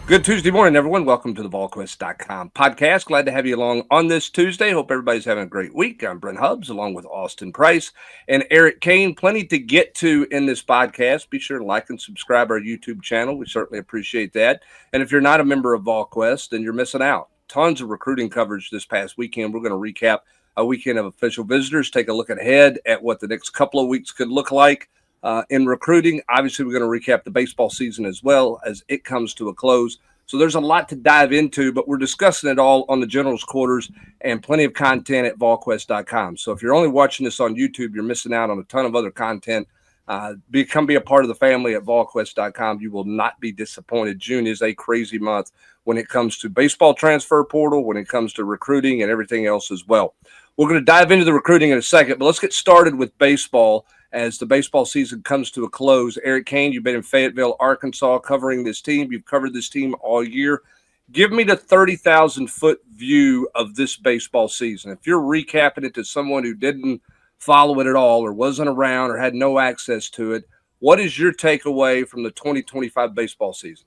Good Tuesday morning, everyone. Welcome to the Volquest.com podcast. Glad to have you along on this Tuesday. Hope everybody's having a great week. I'm Brent Hubbs, along with Austin Price and Eric Kane. Plenty to get to in this podcast. Be sure to like and subscribe our YouTube channel. We certainly appreciate that. And if you're not a member of Volquest, then you're missing out. Tons of recruiting coverage this past weekend. We're going to recap a weekend of official visitors, take a look ahead at what the next couple of weeks could look like. In recruiting, obviously, we're going to recap the baseball season as well as it comes to a close. So there's a lot to dive into, but we're discussing it all on the General's Quarters and plenty of content at volquest.com. So if you're only watching this on YouTube, you're missing out on a ton of other content. Be a part of the family at volquest.com. You will not be disappointed. June is a crazy month when it comes to baseball transfer portal, when it comes to recruiting and everything else as well. We're going to dive into the recruiting in a second, but let's get started with baseball. As the baseball season comes to a close, Eric Kane, you've been in Fayetteville, Arkansas, covering this team. You've covered this team all year. Give me the 30,000-foot view of this baseball season. If you're recapping it to someone who didn't follow it at all or wasn't around or had no access to it, what is your takeaway from the 2025 baseball season?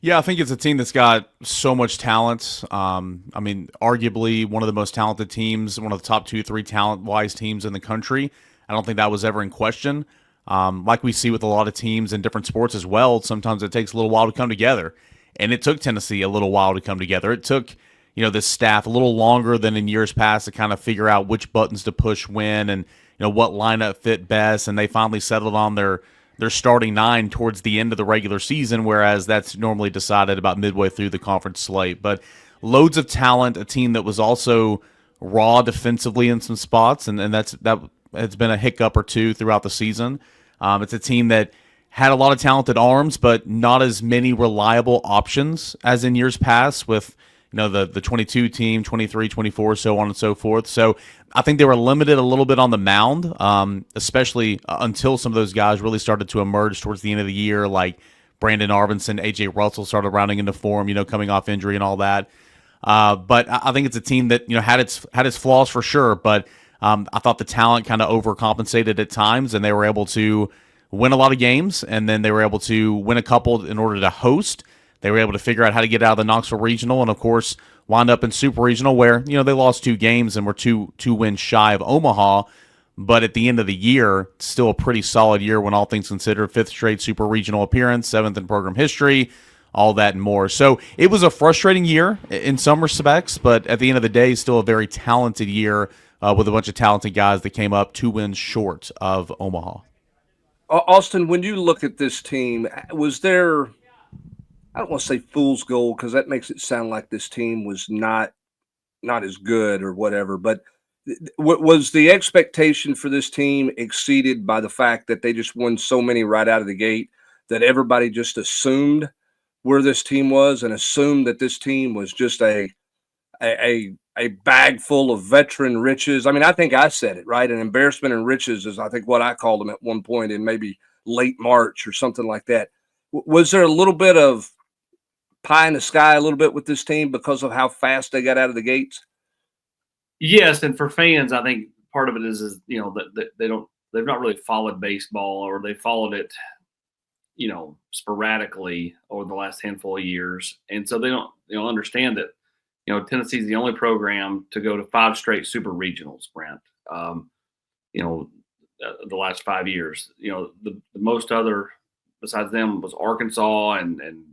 Yeah, I think it's a team that's got so much talent. Arguably one of the most talented teams, one of the top 2-3 talent-wise teams in the country. I don't think that was ever in question. Like we see with a lot of teams in different sports as well, sometimes it takes a little while to come together. And it took Tennessee a little while to come together. It took, this staff a little longer than in years past to kind of figure out which buttons to push when and, what lineup fit best. And they finally settled on their starting 9 towards the end of the regular season, whereas that's normally decided about midway through the conference slate. But loads of talent, a team that was also raw defensively in some spots, and that it's been a hiccup or two throughout the season. It's a team that had a lot of talented arms, but not as many reliable options as in years past with, the 22 team, 23, 24, so on and so forth. So I think they were limited a little bit on the mound, especially until some of those guys really started to emerge towards the end of the year, like Brandon Arvinson, A.J. Russell started rounding into form, coming off injury and all that. But I think it's a team that, had its flaws for sure, but I thought the talent kind of overcompensated at times, and they were able to win a lot of games, and then they were able to win a couple in order to host. They were able to figure out how to get out of the Knoxville Regional, and of course wound up in Super Regional, where they lost 2 games and were two wins shy of Omaha. But at the end of the year, still a pretty solid year when all things considered. 5th straight Super Regional appearance, 7th in program history, all that and more. So it was a frustrating year in some respects, but at the end of the day, still a very talented year. With a bunch of talented guys that came up 2 wins short of Omaha. Austin, when you look at this team, was there, I don't want to say fool's gold because that makes it sound like this team was not as good or whatever, but was the expectation for this team exceeded by the fact that they just won so many right out of the gate that everybody just assumed where this team was and assumed that this team was just a bag full of veteran riches? I mean, I think I said it, right? An embarrassment and riches is, I think, what I called them at one point in maybe late March or something like that. Was there a little bit of pie in the sky a little bit with this team because of how fast they got out of the gates? Yes, and for fans, I think part of it is that they've not really followed baseball, or they followed it, sporadically over the last handful of years, and so they don't understand that. Tennessee's the only program to go to 5 straight super regionals, Brent. The last 5 years. The most other besides them was Arkansas and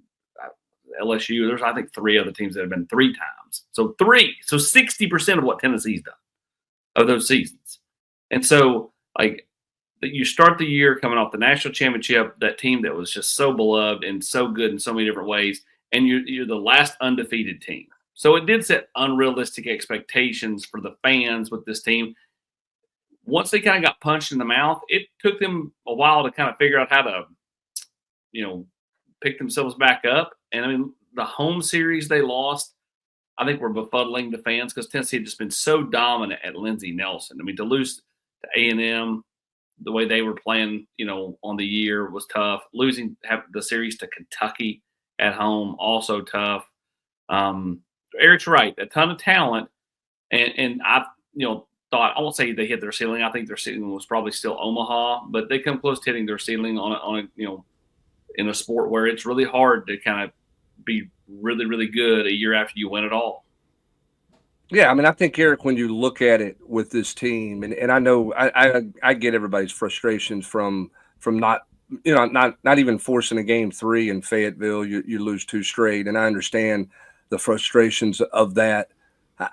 LSU. There's, I think, 3 other teams that have been 3 times. So 60% of what Tennessee's done of those seasons. And so, you start the year coming off the national championship, that team that was just so beloved and so good in so many different ways, and you're the last undefeated team. So it did set unrealistic expectations for the fans with this team. Once they kind of got punched in the mouth, it took them a while to kind of figure out how to, pick themselves back up. And the home series they lost, I think, were befuddling to fans because Tennessee had just been so dominant at Lindsey Nelson. To lose to A&M the way they were playing, on the year was tough. Losing the series to Kentucky at home, also tough. Eric's right, a ton of talent, and I thought, I won't say they hit their ceiling. I think their ceiling was probably still Omaha, but they come close to hitting their ceiling on a in a sport where it's really hard to kind of be really, really good a year after you win it all. Yeah, I mean, I think, Eric, when you look at it with this team, and I know I get everybody's frustrations from not not even forcing a game 3 in Fayetteville, you lose 2 straight, and I understand the frustrations of that.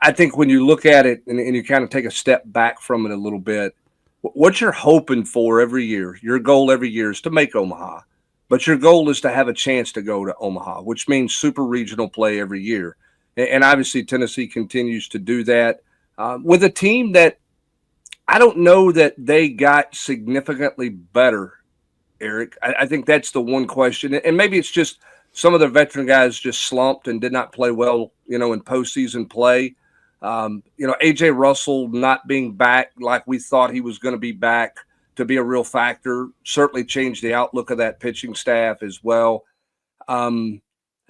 I think when you look at it and you kind of take a step back from it a little bit, what you're hoping for every year, your goal every year is to make Omaha, but your goal is to have a chance to go to Omaha, which means super regional play every year. And obviously Tennessee continues to do that with a team that I don't know that they got significantly better, Eric. I think that's the one question. And maybe it's just some of the veteran guys just slumped and did not play well, in postseason play. AJ Russell not being back like we thought he was going to be back to be a real factor certainly changed the outlook of that pitching staff as well.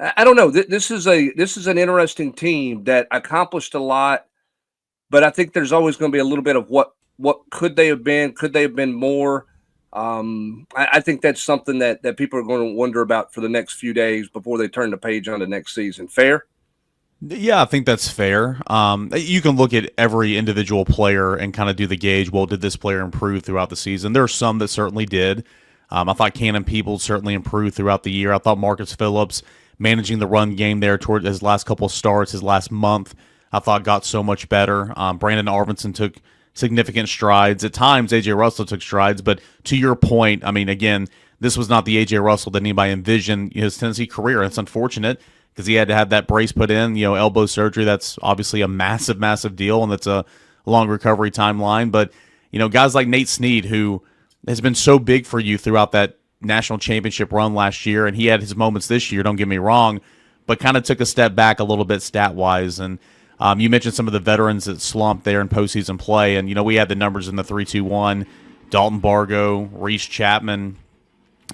I don't know. This is an interesting team that accomplished a lot, but I think there's always going to be a little bit of what could they have been? Could they have been more? I think that's something that people are going to wonder about for the next few days before they turn the page on the next season. Fair? Yeah, I think that's fair. You can look at every individual player and kind of do the gauge. Well, did this player improve throughout the season? There are some that certainly did. I thought Cannon Peoples certainly improved throughout the year. I thought Marcus Phillips managing the run game there toward his last couple of starts, his last month, I thought got so much better. Brandon Arvinson took significant strides. At times, A.J. Russell took strides. But to your point, I mean, again, this was not the A.J. Russell that anybody envisioned his Tennessee career. It's unfortunate because he had to have that brace put in, elbow surgery. That's obviously a massive, massive deal, and it's a long recovery timeline. But, guys like Nate Snead, who has been so big for you throughout that national championship run last year, and he had his moments this year, don't get me wrong, but kind of took a step back a little bit stat-wise. And you mentioned some of the veterans that slumped there in postseason play, and, we had the numbers in the 3-2-1, Dalton Bargo, Reese Chapman,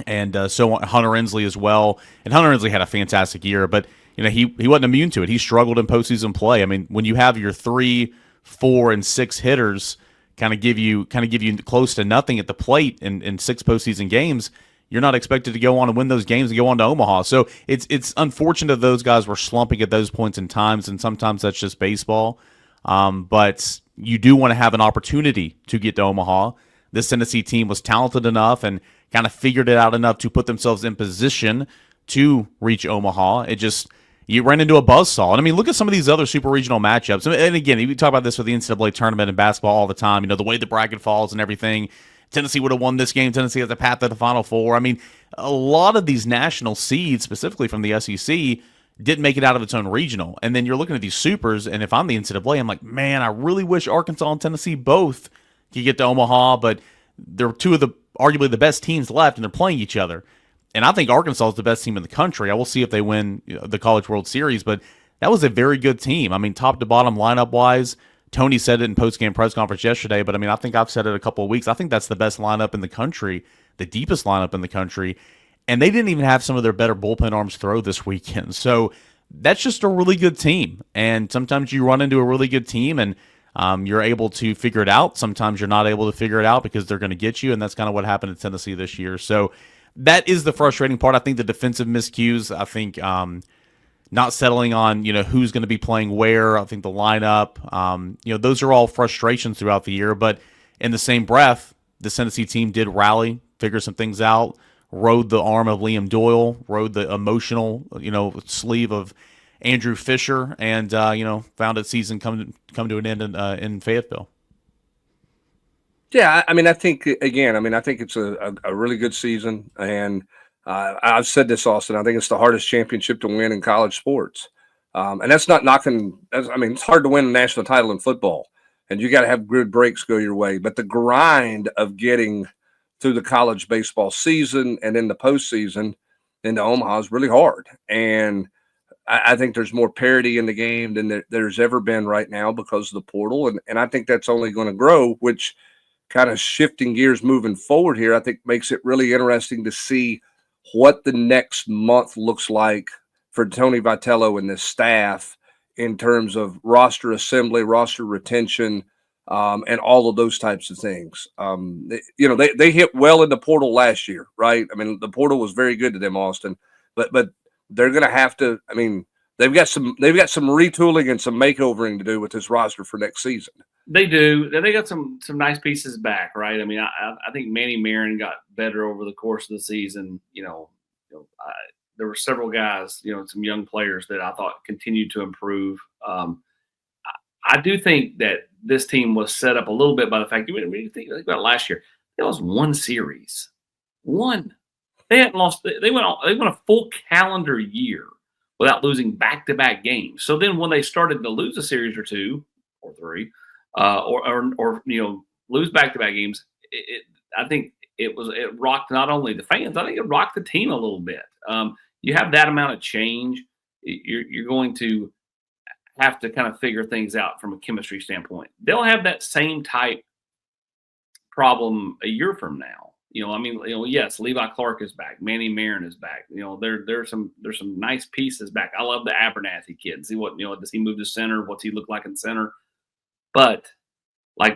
and so Hunter Inslee as well. And Hunter Inslee had a fantastic year, but, he wasn't immune to it. He struggled in postseason play. I mean, when you have your 3, 4, and 6 hitters kind of give you close to nothing at the plate in 6 postseason games, you're not expected to go on and win those games and go on to Omaha. So it's unfortunate that those guys were slumping at those points in times, and sometimes that's just baseball. But you do want to have an opportunity to get to Omaha. This Tennessee team was talented enough and kind of figured it out enough to put themselves in position to reach Omaha. You ran into a buzzsaw. And, I mean, look at some of these other super regional matchups. And, again, we talk about this with the NCAA tournament and basketball all the time, the way the bracket falls and everything. Tennessee would have won this game. Tennessee has a path to the Final Four. I mean, a lot of these national seeds, specifically from the SEC, didn't make it out of its own regional. And then you're looking at these supers, and if I'm the NCAA, I'm like, man, I really wish Arkansas and Tennessee both could get to Omaha, but they're two of the arguably the best teams left, and they're playing each other. And I think Arkansas is the best team in the country. I will see if they win the College World Series, but that was a very good team. I mean, top to bottom lineup-wise, Tony said it in post-game press conference yesterday, but I mean, I think I've said it a couple of weeks. I think that's the best lineup in the country, the deepest lineup in the country, and they didn't even have some of their better bullpen arms throw this weekend. So that's just a really good team, and sometimes you run into a really good team, and you're able to figure it out. Sometimes you're not able to figure it out because they're going to get you, and that's kind of what happened to Tennessee this year. So that is the frustrating part. I think the defensive miscues, I think not settling on, who's going to be playing where. I think the lineup, those are all frustrations throughout the year. But in the same breath, the Tennessee team did rally, figure some things out, rode the arm of Liam Doyle, rode the emotional, sleeve of Andrew Fisher, and, found its season come to an end in Fayetteville. Yeah, I mean, I think it's a really good season, and I've said this, Austin. I think it's the hardest championship to win in college sports, and that's not knocking. It's hard to win a national title in football, and you got to have good breaks go your way. But the grind of getting through the college baseball season and in the postseason into Omaha is really hard, and I think there's more parity in the game than there's ever been right now because of the portal, and I think that's only going to grow, which kind of shifting gears moving forward here, I think makes it really interesting to see what the next month looks like for Tony Vitello and this staff in terms of roster assembly, roster retention, and all of those types of things. They hit well in the portal last year, right? I mean, the portal was very good to them, Austin, but they're going to have to. I mean, they've got some retooling and some makeovering to do with this roster for next season. They do. They got some nice pieces back, right? I mean, I think Manny Marin got better over the course of the season. There were several guys, some young players that I thought continued to improve. I do think that this team was set up a little bit by the fact when you think about last year, they lost one series. One. They hadn't lost. They went a full calendar year without losing back-to-back games. So then when they started to lose a series or two or three, or lose back-to-back games, I think it rocked not only the fans, I think it rocked the team a little bit. You have that amount of change, you're going to have to kind of figure things out from a chemistry standpoint. They'll have that same type problem a year from now. Yes, Levi Clark is back. Manny Marin is back. There's some nice pieces back. I love the Abernathy kid. See what, does he move to center? What's he look like in center? But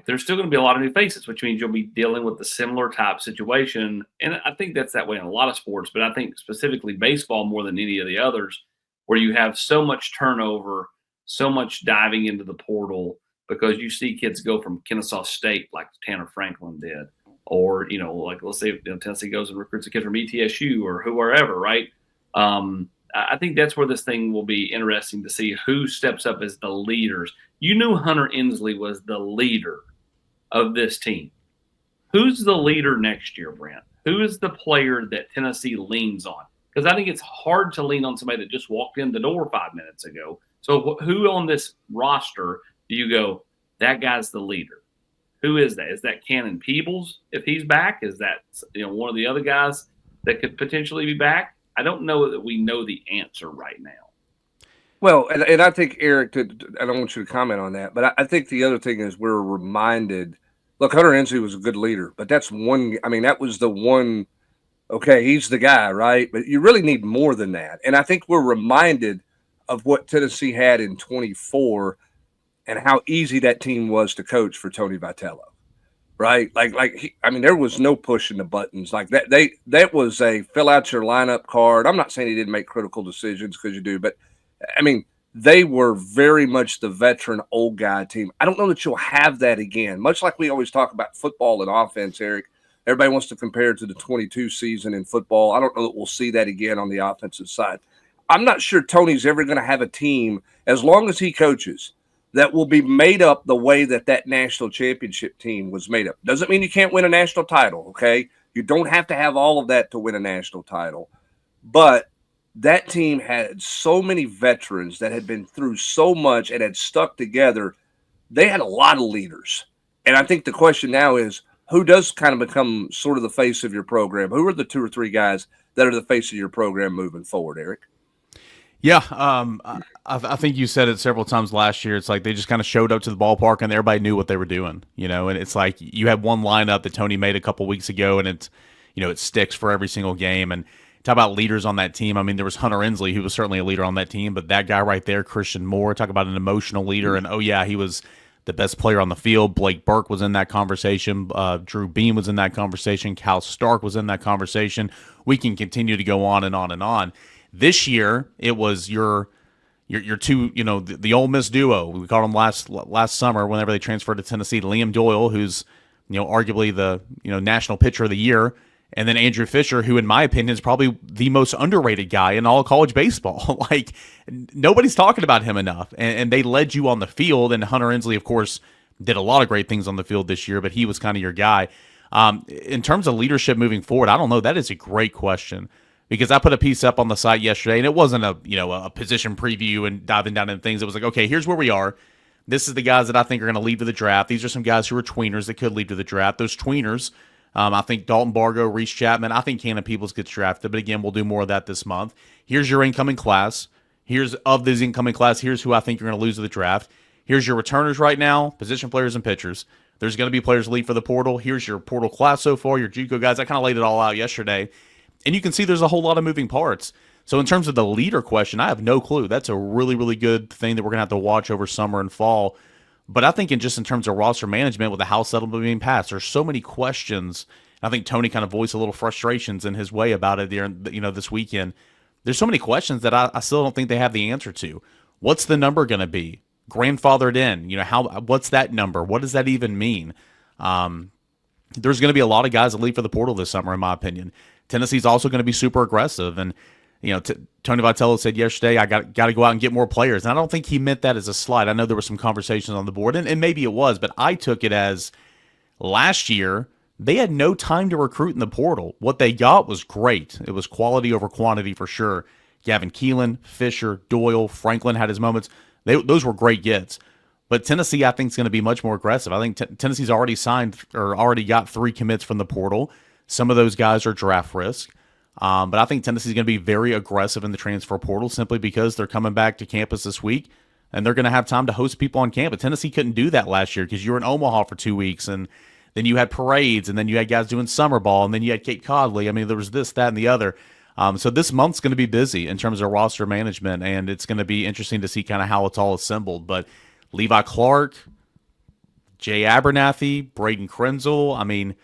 there's still going to be a lot of new faces, which means you'll be dealing with a similar type situation. And I think that's that way in a lot of sports, but I think specifically baseball more than any of the others, where you have so much turnover, so much diving into the portal, because you see kids go from Kennesaw State like Tanner Franklin did, or let's say Tennessee goes and recruits a kid from ETSU or whoever, right? I think that's where this thing will be interesting to see who steps up as the leaders. You knew Hunter Inslee was the leader of this team. Who's the leader next year, Brent? Who is the player that Tennessee leans on? Because I think it's hard to lean on somebody that just walked in the door 5 minutes ago. So who on this roster do you go, that guy's the leader? Who is that? Is that Cannon Peebles if he's back? Is that one of the other guys that could potentially be back? I don't know that we know the answer right now. Well, and I think, Eric, I don't want you to comment on that, but I think the other thing is we're reminded, look, Hunter Inslee was a good leader, but that's one, that was the one, okay, he's the guy, right? But you really need more than that. And I think we're reminded of what Tennessee had in 24 and how easy that team was to coach for Tony Vitello, right? There was no pushing the buttons like that. That was a fill out your lineup card. I'm not saying he didn't make critical decisions, because you do, but they were very much the veteran old guy team. I don't know that you'll have that again. Much like we always talk about football and offense, Eric. Everybody wants to compare it to the 22 season in football. I don't know that we'll see that again on the offensive side. I'm not sure Tony's ever going to have a team, as long as he coaches, that will be made up the way that national championship team was made up. Doesn't mean you can't win a national title, okay? You don't have to have all of that to win a national title. But that team had so many veterans that had been through so much and had stuck together. They had a lot of leaders. And I think the question now is, who does kind of become sort of the face of your program? Who are the 2 or 3 guys that are the face of your program moving forward, Eric? Yeah, I think you said it several times last year. It's like they just kind of showed up to the ballpark and everybody knew what they were doing, and it's like you had one lineup that Tony made a couple weeks ago, and it's, it sticks for every single game. And talk about leaders on that team. There was Hunter Inslee, who was certainly a leader on that team, but that guy right there, Christian Moore, talk about an emotional leader. And he was the best player on the field. Blake Burke was in that conversation. Drew Beam was in that conversation. Cal Stark was in that conversation. We can continue to go on and on and on. This year, it was your two, the Ole Miss duo. We called them last summer whenever they transferred to Tennessee. Liam Doyle, who's arguably the national pitcher of the year, and then Andrew Fisher, who in my opinion is probably the most underrated guy in all of college baseball. Nobody's talking about him enough, and they led you on the field. And Hunter Inslee, of course, did a lot of great things on the field this year, but he was kind of your guy. In terms of leadership moving forward, I don't know. That is a great question. Because I put a piece up on the site yesterday, and it wasn't a position preview and diving down into things. It was like, okay, here's where we are. This is the guys that I think are going to lead to the draft. These are some guys who are tweeners that could lead to the draft. Those tweeners, I think Dalton Bargo, Reese Chapman, I think Cannon Peebles gets drafted. But again, we'll do more of that this month. Here's your incoming class. Here's who I think you're going to lose to the draft. Here's your returners right now, position players and pitchers. There's going to be players leave for the portal. Here's your portal class so far, your JUCO guys. I kind of laid it all out yesterday. And you can see there's a whole lot of moving parts. So in terms of the leader question, I have no clue. That's a really, really good thing that we're going to have to watch over summer and fall. But I think in terms of roster management with the House settlement being passed, there's so many questions. I think Tony kind of voiced a little frustrations in his way about it there, this weekend. there's so many questions that I still don't think they have the answer to. What's the number going to be? Grandfathered in, what's that number? What does that even mean? There's going to be a lot of guys that leave for the portal this summer, in my opinion. Tennessee's also going to be super aggressive, and Tony Vitello said yesterday, I got to go out and get more players. And I don't think he meant that as a slight. I know there were some conversations on the board, and maybe it was, but I took it as last year they had no time to recruit in the portal. What they got was great. It was quality over quantity for sure. Gavin Keelan, Fisher, Doyle, Franklin had his moments. Those were great gets. But Tennessee, I think, is going to be much more aggressive. I think Tennessee's already signed or already got 3 commits from the portal. Some of those guys are draft risk. But I think Tennessee's going to be very aggressive in the transfer portal simply because they're coming back to campus this week, and they're going to have time to host people on campus. Tennessee couldn't do that last year because you were in Omaha for 2 weeks, and then you had parades, and then you had guys doing summer ball, and then you had Kate Codley. I mean, there was this, that, and the other. So this month's going to be busy in terms of roster management, and it's going to be interesting to see kind of how it's all assembled. But Levi Clark, Jay Abernathy, Braden Krenzel. I mean,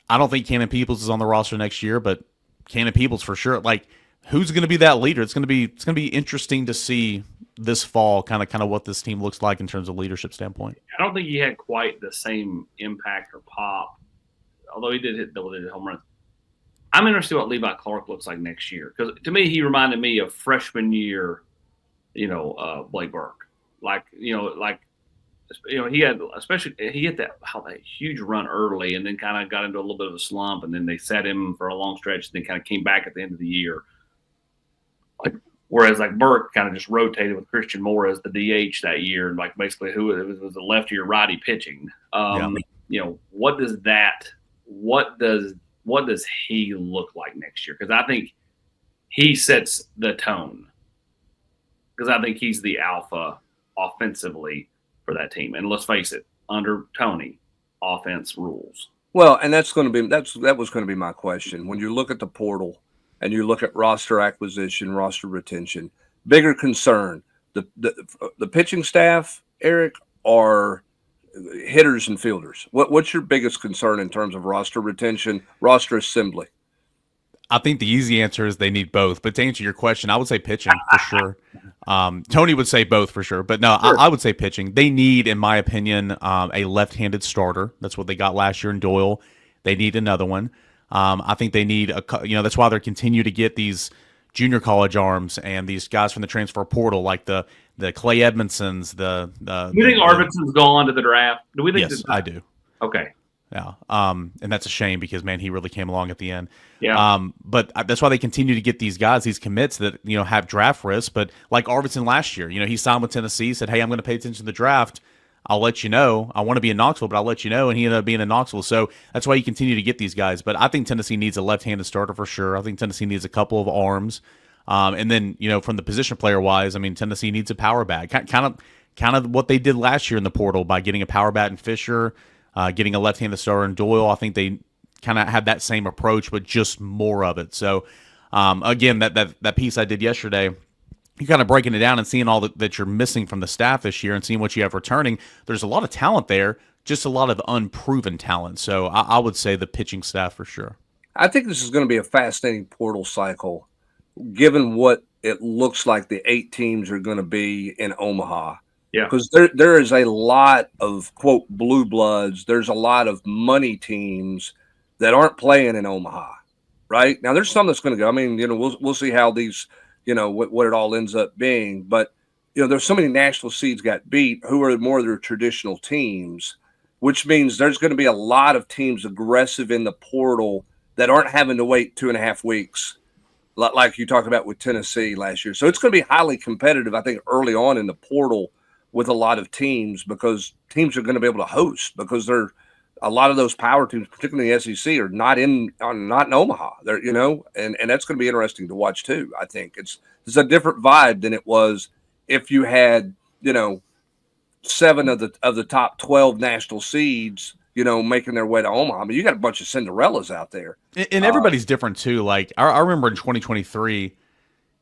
I don't think Cannon Peoples is on the roster next year, but Cannon Peoples for sure. Like, who's going to be that leader? It's going to be interesting to see this fall kind of what this team looks like in terms of leadership standpoint. I don't think he had quite the same impact or pop, although he did hit double-digit home runs. I'm interested in what Levi Clark looks like next year, because to me he reminded me of freshman year, Blake Burke. He had that huge run early, and then kind of got into a little bit of a slump, and then they set him for a long stretch, and then kind of came back at the end of the year. Whereas Burke kind of just rotated with Christian Moore as the DH that year, and basically who it was a lefty or righty pitching. What does he look like next year? Because I think he sets the tone. Because I think he's the alpha offensively for that team. And let's face it, under Tony, offense rules. Well, and that was going to be my question. When you look at the portal and you look at roster acquisition, roster retention, bigger concern, the pitching staff, Eric, are hitters and fielders. What's your biggest concern in terms of roster retention, roster assembly? I think the easy answer is they need both. But to answer your question, I would say pitching for sure. Tony would say both for sure. But no, sure. I would say pitching. They need, in my opinion, a left-handed starter. That's what they got last year in Doyle. They need another one. I think they need that's why they continue to get these junior college arms and these guys from the transfer portal, like the Clay Edmondsons. Do you think Arvidsson's gone to the draft? Do we think? Yes, I do. Okay. Yeah. And that's a shame because, man, he really came along at the end. Yeah. But that's why they continue to get these guys, these commits that, have draft risk. But like Arvidsson last year, he signed with Tennessee, said, hey, I'm going to pay attention to the draft. I'll let you know. I want to be in Knoxville, but I'll let you know. And he ended up being in Knoxville. So that's why you continue to get these guys. But I think Tennessee needs a left-handed starter for sure. I think Tennessee needs a couple of arms. And then, from the position player wise, I mean, Tennessee needs a power bat. Kind of what they did last year in the portal by getting a power bat in Fisher, getting a left-handed starter in Doyle. I think they kind of had that same approach, but just more of it. So, again, that piece I did yesterday, you're kind of breaking it down and seeing all that you're missing from the staff this year and seeing what you have returning. There's a lot of talent there, just a lot of unproven talent. So I would say the pitching staff for sure. I think this is going to be a fascinating portal cycle, given what it looks like the 8 teams are going to be in Omaha. Yeah. Because there is a lot of, quote, blue bloods. There's a lot of money teams that aren't playing in Omaha, right? Now, there's some that's going to go. I mean, we'll see how these, what it all ends up being. But, there's so many national seeds got beat who are more of their traditional teams, which means there's going to be a lot of teams aggressive in the portal that aren't having to wait 2.5 weeks, like you talked about with Tennessee last year. So it's going to be highly competitive, I think, early on in the portal with a lot of teams, because teams are going to be able to host, because a lot of those power teams, particularly in the SEC, are not in Omaha. They're, and that's going to be interesting to watch too. I think it's a different vibe than it was if you had, 7 of the top 12 national seeds, making their way to Omaha. I mean, you got a bunch of Cinderellas out there. And everybody's different too. Like I remember in 2023,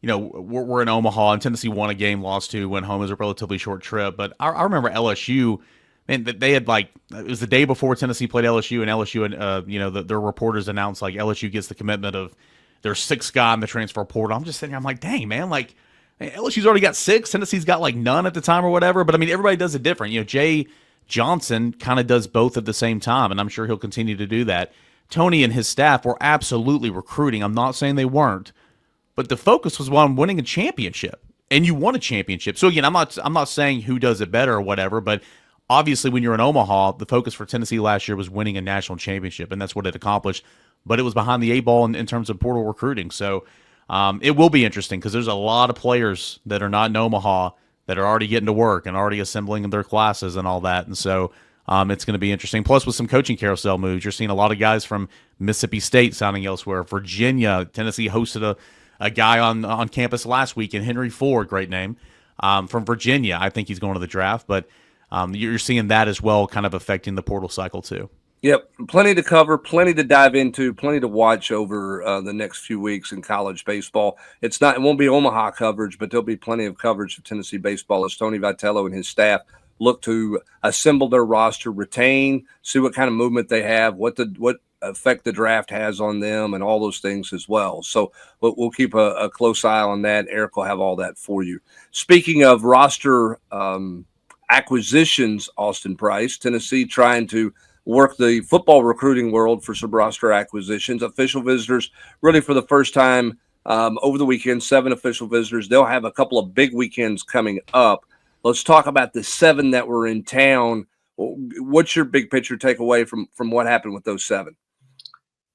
we're in Omaha and Tennessee won a game, lost 2, went home. It was a relatively short trip. But I remember LSU, man, they had it was the day before Tennessee played LSU, and LSU, their reporters announced LSU gets the commitment of there's 6 guy in the transfer portal. I'm just sitting here, I'm like, dang, man, like LSU's already got 6. Tennessee's got like none at the time or whatever. But I mean, everybody does it different. Jay Johnson kind of does both at the same time, and I'm sure he'll continue to do that. Tony and his staff were absolutely recruiting. I'm not saying they weren't, but the focus was on winning a championship, and you won a championship. So again, I'm not saying who does it better or whatever, but obviously when you're in Omaha, the focus for Tennessee last year was winning a national championship, and that's what it accomplished. But it was behind the 8 ball in terms of portal recruiting. So it will be interesting because there's a lot of players that are not in Omaha that are already getting to work and already assembling their classes and all that. And so it's going to be interesting. Plus, with some coaching carousel moves, you're seeing a lot of guys from Mississippi State signing elsewhere. Virginia, Tennessee hosted a guy on campus last week in Henry Ford, great name, from Virginia. I think he's going to the draft, but you're seeing that as well kind of affecting the portal cycle too. Yep, plenty to cover, plenty to dive into, plenty to watch over the next few weeks in college baseball. It won't be Omaha coverage, but there'll be plenty of coverage of Tennessee baseball as Tony Vitello and his staff look to assemble their roster, retain, see what kind of movement they have, what effect the draft has on them, and all those things as well. So we'll keep a close eye on that. Eric will have all that for you. Speaking of roster acquisitions, Austin Price, Tennessee trying to work the football recruiting world for some roster acquisitions. Official visitors, really for the first time over the weekend, 7 official visitors. They'll have a couple of big weekends coming up. Let's talk about the 7 that were in town. What's your big picture takeaway from what happened with those 7?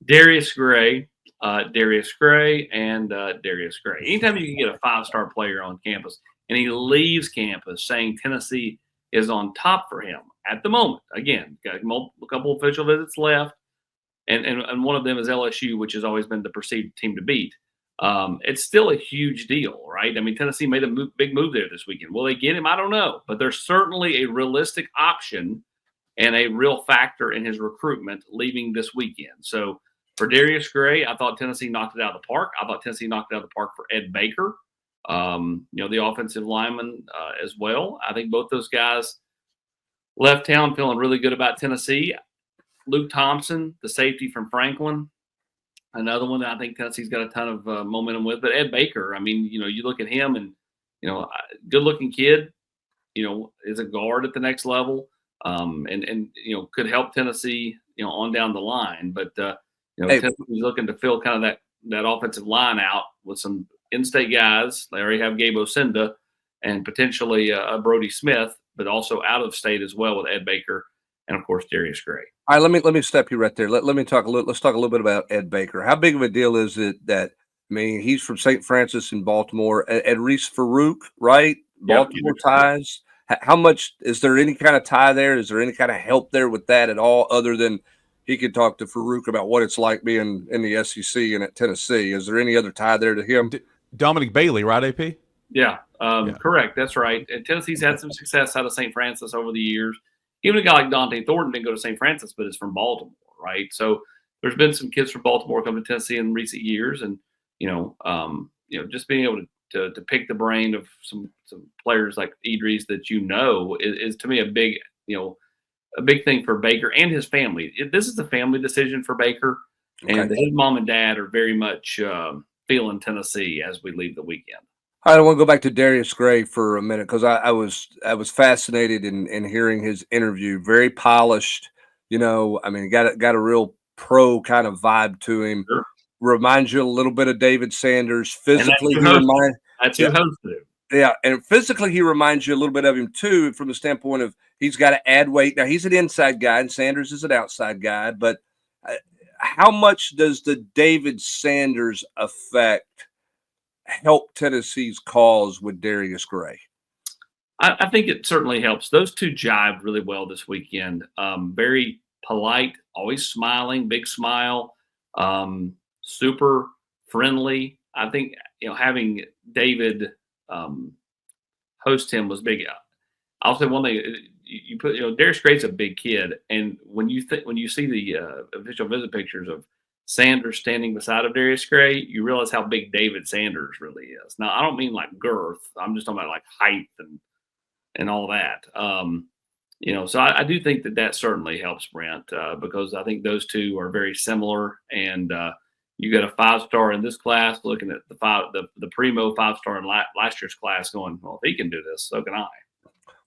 Darius Gray, and Darius Gray. Anytime you can get a 5-star player on campus and he leaves campus saying Tennessee is on top for him at the moment. Again, got a couple official visits left, and one of them is LSU, which has always been the perceived team to beat. It's still a huge deal, right? I mean, Tennessee made a big move there this weekend. Will they get him? I don't know, but there's certainly a realistic option and a real factor in his recruitment leaving this weekend. So for Darius Gray, I thought Tennessee knocked it out of the park. I thought Tennessee knocked it out of the park for Ed Baker, the offensive lineman as well. I think both those guys left town feeling really good about Tennessee. Luke Thompson, the safety from Franklin, another one that I think Tennessee's got a ton of momentum with. But Ed Baker, I mean, you look at him and, good-looking kid, is a guard at the next level, and could help Tennessee, on down the line. But, Tennessee's looking to fill kind of that offensive line out with some in-state guys. They already have GBO Cinda and potentially Brody Smith, but also out of state as well with Ed Baker and, of course, Darius Gray. All right, let me step you right there. Let's talk a little bit about Ed Baker. How big of a deal is it that, I mean, he's from St. Francis in Baltimore. Edris Farouk, right? Baltimore ties. How much is there any kind of tie there? Is there any kind of help there with that at all, other than he could talk to Farouk about what it's like being in the SEC and at Tennessee? Is there any other tie there to him? Dominic Bailey, right, AP? Yeah, correct. That's right. And Tennessee's had some success out of St. Francis over the years. Even a guy like Dante Thornton didn't go to St. Francis, but is from Baltimore, right? So there's been some kids from Baltimore come to Tennessee in recent years, and just being able to pick the brain of some players like Idris that is to me a big thing for Baker and his family. This is a family decision for Baker, and his mom and dad are very much feeling Tennessee as we leave the weekend. I want to go back to Darius Gray for a minute because I was fascinated in hearing his interview. Very polished, I mean, got a real pro kind of vibe to him. Sure. Reminds you a little bit of David Sanders. Physically, that's who hosted him. Yeah, and physically he reminds you a little bit of him too, from the standpoint of he's got to add weight. Now he's an inside guy, and Sanders is an outside guy. But how much does the David Sanders effect help Tennessee's cause with Darius Gray? I think it certainly helps. Those two jived really well this weekend. Very polite, always smiling, big smile, super friendly. I think having David host him was big. I'll say one thing: you put Darius Gray's a big kid, and when you see the official visit pictures of Sanders standing beside of Darius Gray, you realize how big David Sanders really is. Now, I don't mean like girth. I'm just talking about like height and all that. So I do think that certainly helps Brent because I think those two are very similar. And, you got a 5-star in this class looking at the primo 5-star in last year's class going, well, if he can do this, so can I.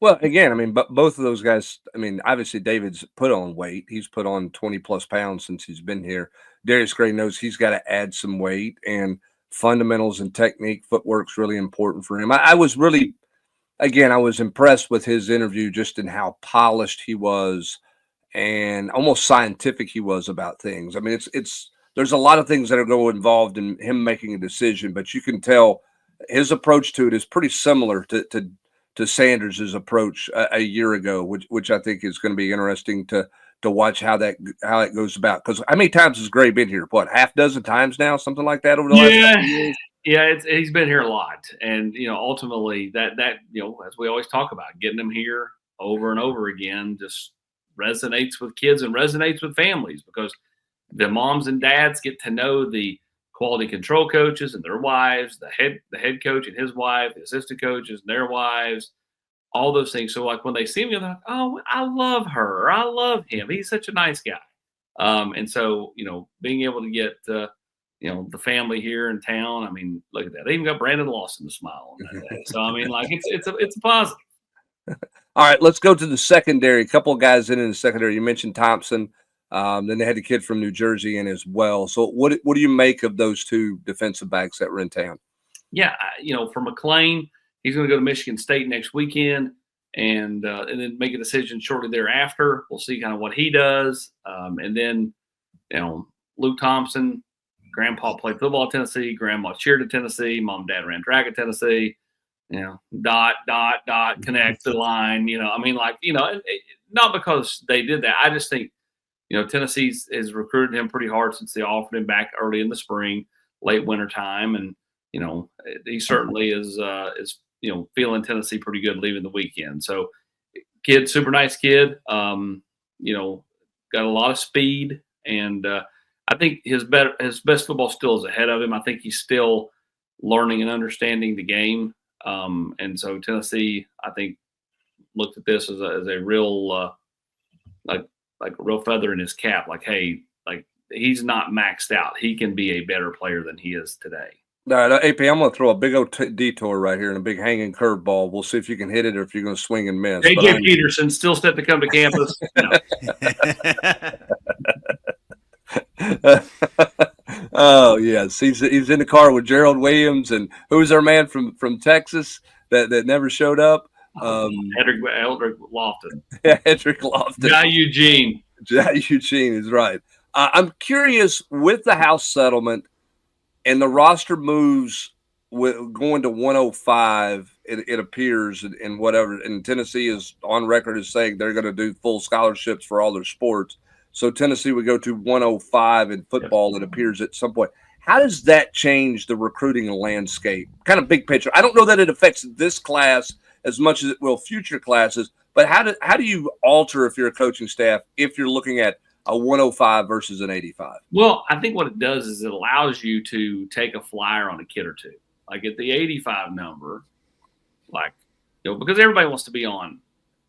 Well, again, I mean, but both of those guys, I mean, obviously David's put on weight. He's put on 20 plus pounds since he's been here. Darius Gray knows he's got to add some weight, and fundamentals and technique, footwork's really important for him. I was really, again, I was impressed with his interview just in how polished he was and almost scientific he was about things. I mean, it's there's a lot of things that are going involved in him making a decision, but you can tell his approach to it is pretty similar to Sanders's approach a year ago, which I think is going to be interesting to watch how it goes about. Because how many times has Gray been here? What, half dozen times now, something like that over the last couple of years? Yeah, he's been here a lot, and ultimately that as we always talk about, getting him here over and over again just resonates with kids and resonates with families, because the moms and dads get to know the quality control coaches and their wives, the head coach and his wife, the assistant coaches and their wives, all those things. So like when they see me, they're like, oh, I love her, or I love him. He's such a nice guy. And so, being able to get, the family here in town, I mean, look at that. They even got Brandon Lawson to smile on that day. So, I mean, like it's a positive. All right, let's go to the secondary. A couple of guys in the secondary. You mentioned Thompson. Then they had a kid from New Jersey in as well. So what do you make of those two defensive backs that were in town? Yeah, for McClain, he's going to go to Michigan State next weekend and then make a decision shortly thereafter. We'll see kind of what he does. And then, Luke Thompson, grandpa played football at Tennessee, grandma cheered at Tennessee, mom and dad ran track at Tennessee. Dot, connect the line. Not because they did that. I just think, Tennessee has recruited him pretty hard since they offered him back early in the spring, late winter time, and he certainly is feeling Tennessee pretty good leaving the weekend. So, kid, super nice kid. Got a lot of speed, and I think his best football still is ahead of him. I think he's still learning and understanding the game. And so Tennessee, I think, looked at this as a real like a real feather in his cap. Like, hey, like he's not maxed out. He can be a better player than he is today. All right, AP, I'm going to throw a big old detour right here and a big hanging curveball. We'll see if you can hit it or if you're going to swing and miss. AJ Peterson still set to come to campus. Oh yes, he's in the car with Gerald Williams, and who's our man from Texas that never showed up? Eldrick Lofton. Yeah, Eldrick Lofton. Jai Eugene is right. I'm curious, with the House settlement and the roster moves going to 105, it appears, and whatever, and Tennessee is on record as saying they're going to do full scholarships for all their sports. So Tennessee would go to 105 in football, it appears, at some point. How does that change the recruiting landscape? Kind of big picture. I don't know that it affects this class as much as it will future classes, but how do you alter, if you're a coaching staff, if you're looking at a 105 versus an 85? Well, I think what it does is it allows you to take a flyer on a kid or two. Like at the 85 number, because everybody wants to be on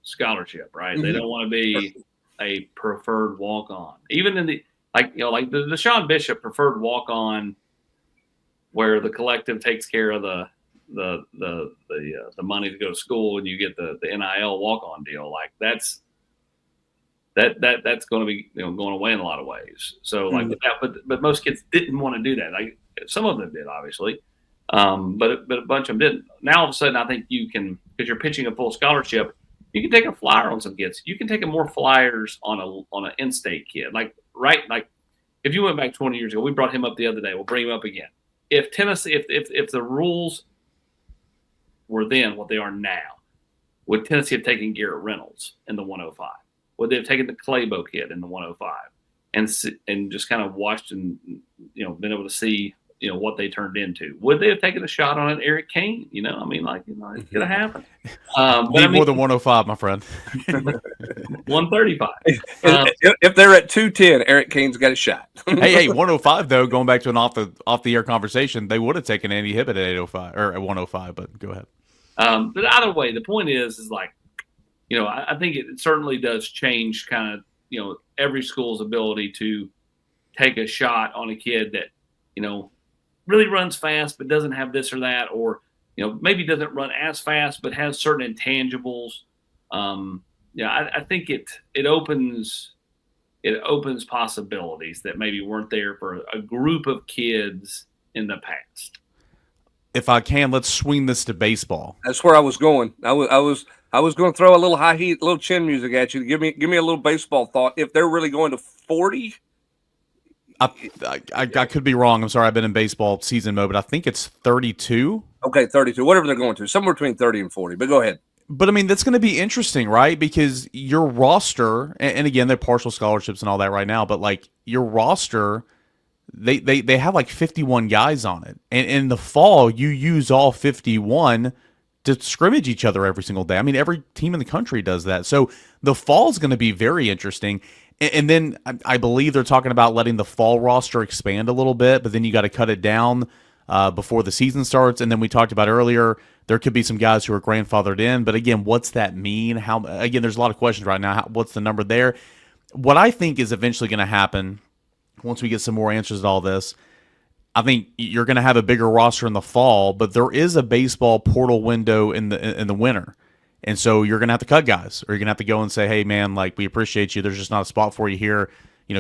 scholarship, right? Mm-hmm. They don't want to be a preferred walk-on. Even in the the Deshaun Bishop preferred walk-on, where the collective takes care of the money to go to school and you get the NIL walk-on deal. Like that's going to be going away in a lot of ways. So but most kids didn't want to do that. Like some of them did, obviously, but a bunch of them didn't. Now all of a sudden, I think you can, because you're pitching a full scholarship, you can take a flyer on some kids. You can take more flyers on an in-state kid. Like if you went back 20 years ago, we brought him up the other day. We'll bring him up again. If Tennessee, if the rules were then what they are now, would Tennessee have taken Garrett Reynolds in the 105? Would they have taken the Claybo kid in the 105 and just kind of watched and been able to see what they turned into? Would they have taken a shot on it, Eric Kane? It could have happened. More than 105, my friend. 135. If they're at 210, Eric Kane's got a shot. hey, 105 though. Going back to an off the air conversation, they would have taken Andy Hibbett at 805 or at 105. But go ahead. But either way, the point is I think it certainly does change kind of every school's ability to take a shot on a kid that really runs fast but doesn't have this or that, or maybe doesn't run as fast but has certain intangibles. I think it opens possibilities that maybe weren't there for a group of kids in the past. If I can, let's swing this to baseball. That's where I was going. I was going to throw a little high heat, a little chin music at you. Give me a little baseball thought. If they're really going to 40, I could be wrong. I'm sorry. I've been in baseball season mode, but I think it's 32. Okay, 32, whatever they're going to, somewhere between 30 and 40. But go ahead. But I mean, that's going to be interesting, right? Because your roster, and again, they're partial scholarships and all that right now, but like your roster, they have like 51 guys on it. And in the fall, you use all 51 to scrimmage each other every single day. I mean, every team in the country does that. So the fall is going to be very interesting. And then I believe they're talking about letting the fall roster expand a little bit, but then you got to cut it down before the season starts. And then we talked about earlier, there could be some guys who are grandfathered in. But again, what's that mean? Again, there's a lot of questions right now. What's the number there? What I think is eventually going to happen once we get some more answers to all this, I think you're going to have a bigger roster in the fall, but there is a baseball portal window in the winter. And so you're going to have to cut guys, or you're going to have to go and say, hey, man, like, we appreciate you. There's just not a spot for you here.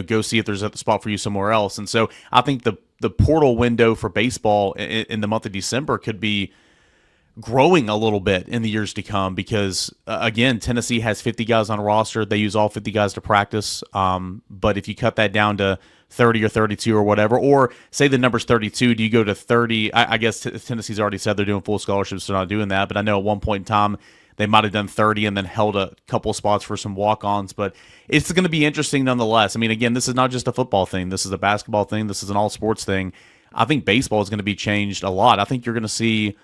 Go see if there's a spot for you somewhere else. And so I think the portal window for baseball in the month of December could be growing a little bit in the years to come because, again, Tennessee has 50 guys on a roster. They use all 50 guys to practice. But if you cut that down to 30 or 32 or whatever, or say the number's 32, do you go to 30? I guess Tennessee's already said they're doing full scholarships, so they're not doing that. But I know at one point in time, they might have done 30 and then held a couple spots for some walk-ons. But it's going to be interesting nonetheless. I mean, again, this is not just a football thing. This is a basketball thing. This is an all-sports thing. I think baseball is going to be changed a lot. I think you're going to see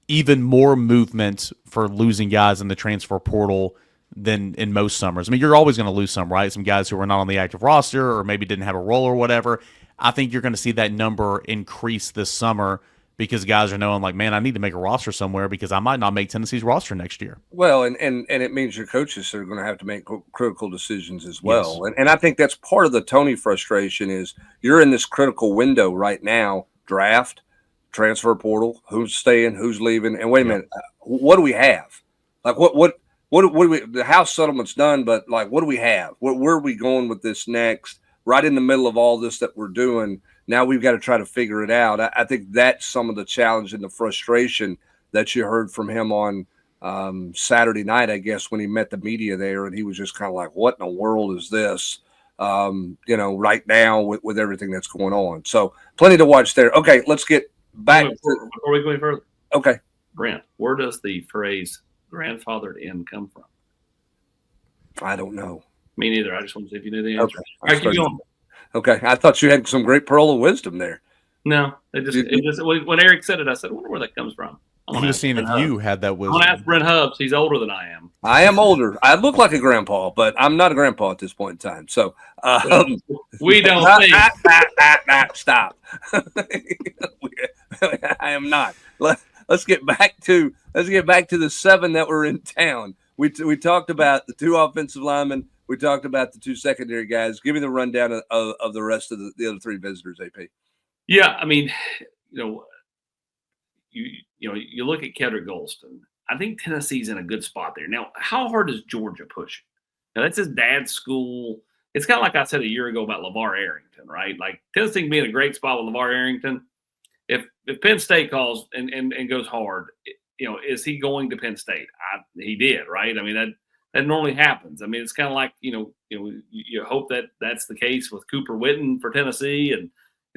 even more movement for losing guys in the transfer portal than in most summers. I mean, you're always going to lose some, right? Some guys who are not on the active roster or maybe didn't have a role or whatever. I think you're going to see that number increase this summer because guys are knowing, like, man, I need to make a roster somewhere because I might not make Tennessee's roster next year. Well, and it means your coaches are going to have to make critical decisions as well. Yes. And I think that's part of the Tony frustration is you're in this critical window right now, draft, transfer portal, who's staying, who's leaving. And wait a minute, what do we have? Like, what do we, the house settlement's done, but like, what do we have? Where are we going with this next? Right in the middle of all this that we're doing, now we've got to try to figure it out. I think that's some of the challenge and the frustration that you heard from him on Saturday night, I guess, when he met the media there, and he was just kind of like, what in the world is this? Right now with everything that's going on. So plenty to watch there. Okay, let's get back. Before we go any further. Okay. Brent, where does the phrase grandfathered in come from? I don't know. Me neither. I just want to see if you knew the answer. Okay. All right, keep going. Okay. I thought you had some great pearl of wisdom there. No, it just when Eric said it, I said, I wonder where that comes from. I'm just seeing if you had that wisdom. I'm going to ask Brent Hubbs. He's older than I am. I am older. I look like a grandpa, but I'm not a grandpa at this point in time. So we don't think. Stop. I am not. Let's get back to the 7 that were in town. We talked about the 2 offensive linemen. We talked about the 2 secondary guys. Give me the rundown of the rest of the other 3 visitors, AP. Yeah, I mean, you look at Kedrick Golston. I think Tennessee's in a good spot there. Now, how hard is Georgia pushing? Now, that's his dad's school. It's kind of like I said a year ago about LeVar Arrington, right? Like, Tennessee can be in a great spot with LeVar Arrington. If Penn State calls and goes hard, is he going to Penn State? He did, right? I mean, that normally happens. I mean, it's kind of like, you hope that that's the case with Cooper Witten for Tennessee. And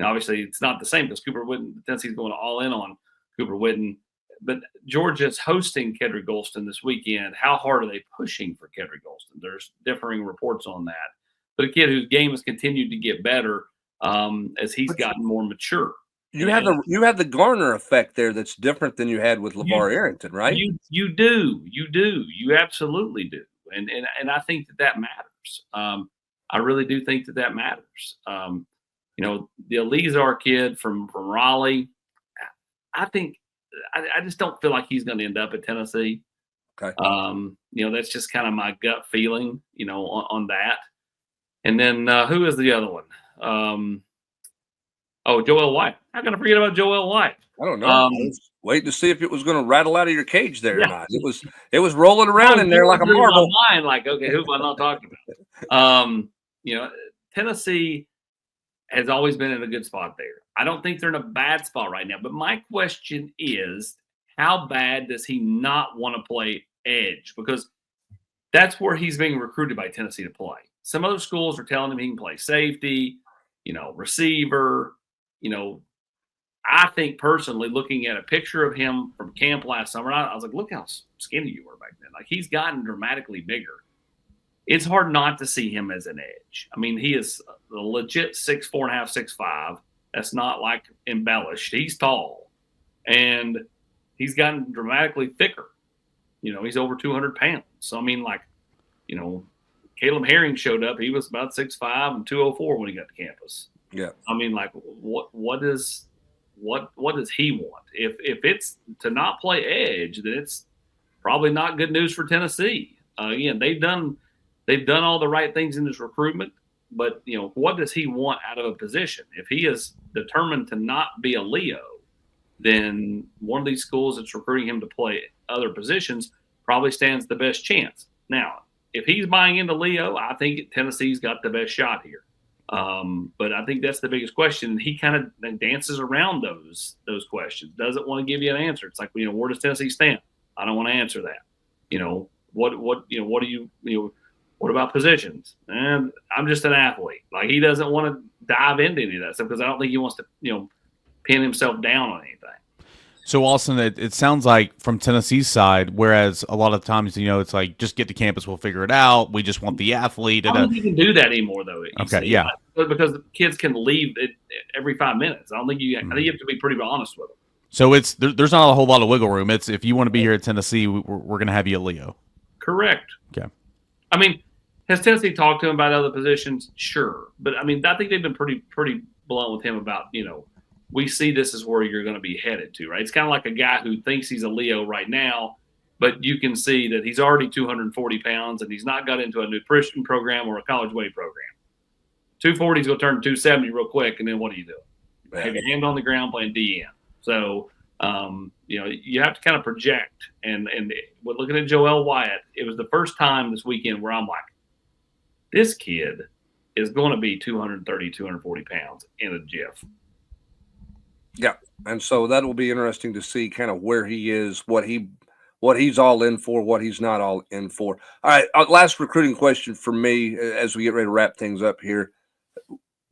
obviously it's not the same because Cooper Witten, Tennessee's going all in on Cooper Witten. But Georgia's hosting Kedrick Golston this weekend. How hard are they pushing for Kedrick Golston? There's differing reports on that. But a kid whose game has continued to get better as he's gotten more mature. You have the Garner effect there that's different than you had with LeVar Arrington, right? You do. You absolutely do. And I think that matters. I really do think that matters. The Elizar kid from Raleigh, I think I just don't feel like he's going to end up at Tennessee. Okay. That's just kind of my gut feeling, on that. And then who is the other one? Oh, Joel White. How can I forget about Joel White? I don't know. I was waiting to see if it was going to rattle out of your cage there or Yeah. not. It was rolling around in there like a marble. My mind, like, okay, who am I not talking about? Tennessee has always been in a good spot there. I don't think they're in a bad spot right now. But my question is, how bad does he not want to play edge? Because that's where he's being recruited by Tennessee to play. Some other schools are telling him he can play safety, receiver. I think personally, looking at a picture of him from camp last summer, I was like, look how skinny you were back then. Like, he's gotten dramatically bigger. It's hard not to see him as an edge. I mean, he is a legit 6'4.5", 6'5". That's not like embellished. He's tall, and he's gotten dramatically thicker. He's over 200 pounds. So, I mean, Caleb Herring showed up. He was about 6'5" and 204 when he got to campus. Yeah. I mean, what does he want? If it's to not play edge, then it's probably not good news for Tennessee. Again, they've done all the right things in this recruitment, but what does he want out of a position? If he is determined to not be a Leo, then one of these schools that's recruiting him to play other positions probably stands the best chance. Now, if he's buying into Leo, I think Tennessee's got the best shot here. But I think that's the biggest question. And he kind of dances around those questions, doesn't want to give you an answer. It's like, where does Tennessee stand? I don't want to answer that. What about positions? And I'm just an athlete. Like, he doesn't want to dive into any of that stuff because I don't think he wants to, pin himself down on anything. So, Austin, it sounds like from Tennessee's side, whereas a lot of times, it's like, just get to campus, we'll figure it out. We just want the athlete. I don't think you can do that anymore, though. Okay, yeah. Because the kids can leave it every 5 minutes. I think you have to be pretty honest with them. So there's not a whole lot of wiggle room. It's, if you want to be here at Tennessee, we're going to have you at Leo. Correct. Okay. I mean, has Tennessee talked to him about other positions? Sure. But, I mean, I think they've been pretty blunt with him about, we see this is where you're going to be headed to, right? It's kind of like a guy who thinks he's a Leo right now, but you can see that he's already 240 pounds and he's not got into a nutrition program or a college weight program. 240 is going to turn 270 real quick, and then what do you do? Have your hand on the ground playing DN. So, you have to kind of project. And with looking at Joel Wyatt, it was the first time this weekend where I'm like, this kid is going to be 230, 240 pounds in a jiff. Yeah, and so that will be interesting to see kind of where he is, what he's all in for, what he's not all in for. All right, last recruiting question for me as we get ready to wrap things up here.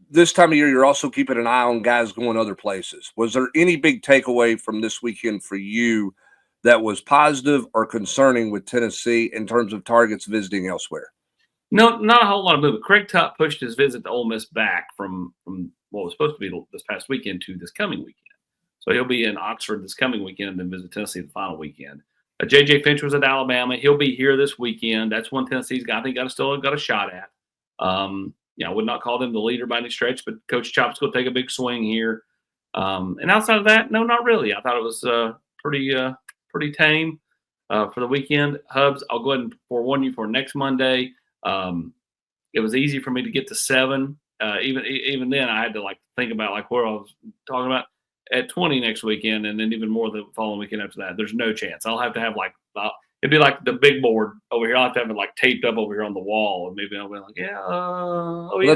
This time of year, you're also keeping an eye on guys going other places. Was there any big takeaway from this weekend for you that was positive or concerning with Tennessee in terms of targets visiting elsewhere? No, not a whole lot of movement. Craig Tutt pushed his visit to Ole Miss back from what was supposed to be this past weekend to this coming weekend. So he'll be in Oxford this coming weekend and then visit Tennessee the final weekend. J.J. Finch was at Alabama. He'll be here this weekend. That's one Tennessee's got, I think, still got a shot at. I would not call them the leader by any stretch, but Coach Chop's going to take a big swing here. And outside of that, no, not really. I thought it was pretty tame for the weekend. Hubs, I'll go ahead and forewarn you for next Monday. It was easy for me to get to 7. Even then, I had to think about where I was talking about at 20 next weekend, and then even more the following weekend after that. There's no chance. I'll have to have it'd be like the big board over here. I'll have to have it taped up over here on the wall, and maybe I'll be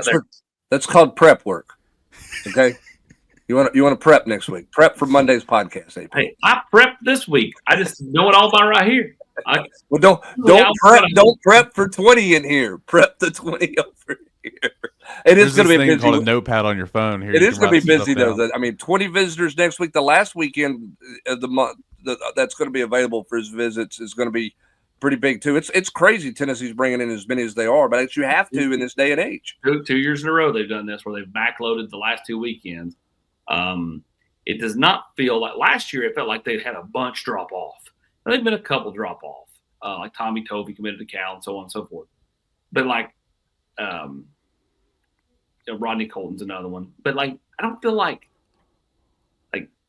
that's called prep work. Okay. You want to prep next week. Prep for Monday's podcast. AP. Hey, I prepped this week. I just know it all by right here. Don't prep for 20 in here. Prep the 20 over here. It is going to be busy. Called a notepad on your phone here. It is going to be busy though. 20 visitors next week. The last weekend of the month that's going to be available for his visits is going to be pretty big too. It's crazy. Tennessee's bringing in as many as they are, but you have to in this day and age. 2 years in a row they've done this where they've backloaded the last 2 weekends. It does not feel like last year. It felt like they had a bunch drop off. And they've been a couple drop off, like Tommy Tovey committed to Cal and so on and so forth. But Rodney Colton's another one. But I don't feel like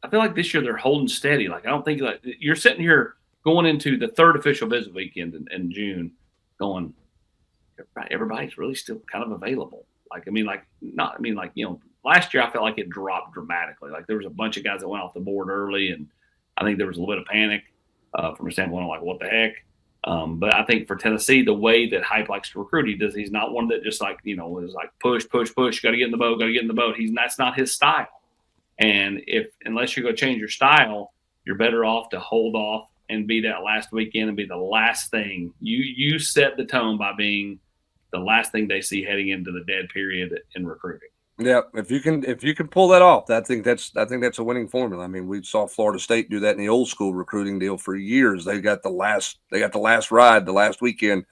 I feel like this year they're holding steady. I don't think you're sitting here going into the third official visit weekend in June, going everybody's really still kind of available. A last year I felt like it dropped dramatically. Like there was a bunch of guys that went off the board early, and I think there was a little bit of panic from a standpoint of like, what the heck? But I think for Tennessee, the way that Hype likes to recruit, he's not one that just like, is like push, got to get in the boat, that's not his style. And unless you're going to change your style, you're better off to hold off and be that last weekend and be the last thing. You set the tone by being the last thing they see heading into the dead period in recruiting. Yeah, if you can pull that off, I think that's a winning formula. I mean, we saw Florida State do that in the old school recruiting deal for years. They got the last ride, the last weekend,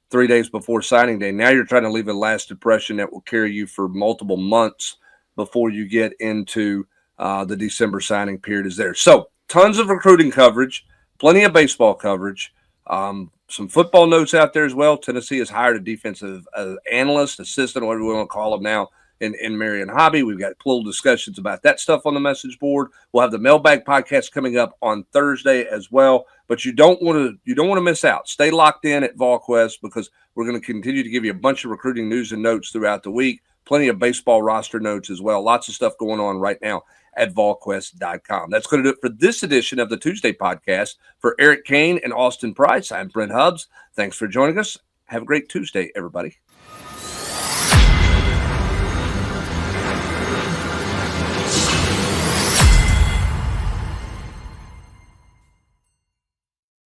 3 days before signing day. Now you're trying to leave a last impression that will carry you for multiple months before you get into the December signing period is there. So tons of recruiting coverage, plenty of baseball coverage. Some football notes out there as well. Tennessee has hired a defensive analyst, assistant, whatever we want to call him now, in Marion Hobby. We've got little discussions about that stuff on the message board. We'll have the mailbag podcast coming up on Thursday as well. But you don't want to miss out. Stay locked in at Volquest because we're going to continue to give you a bunch of recruiting news and notes throughout the week. Plenty of baseball roster notes as well. Lots of stuff going on right now at Volquest.com. That's going to do it for this edition of the Tuesday podcast. For Eric Kane and Austin Price, I'm Brent Hubbs. Thanks for joining us. Have a great Tuesday, everybody.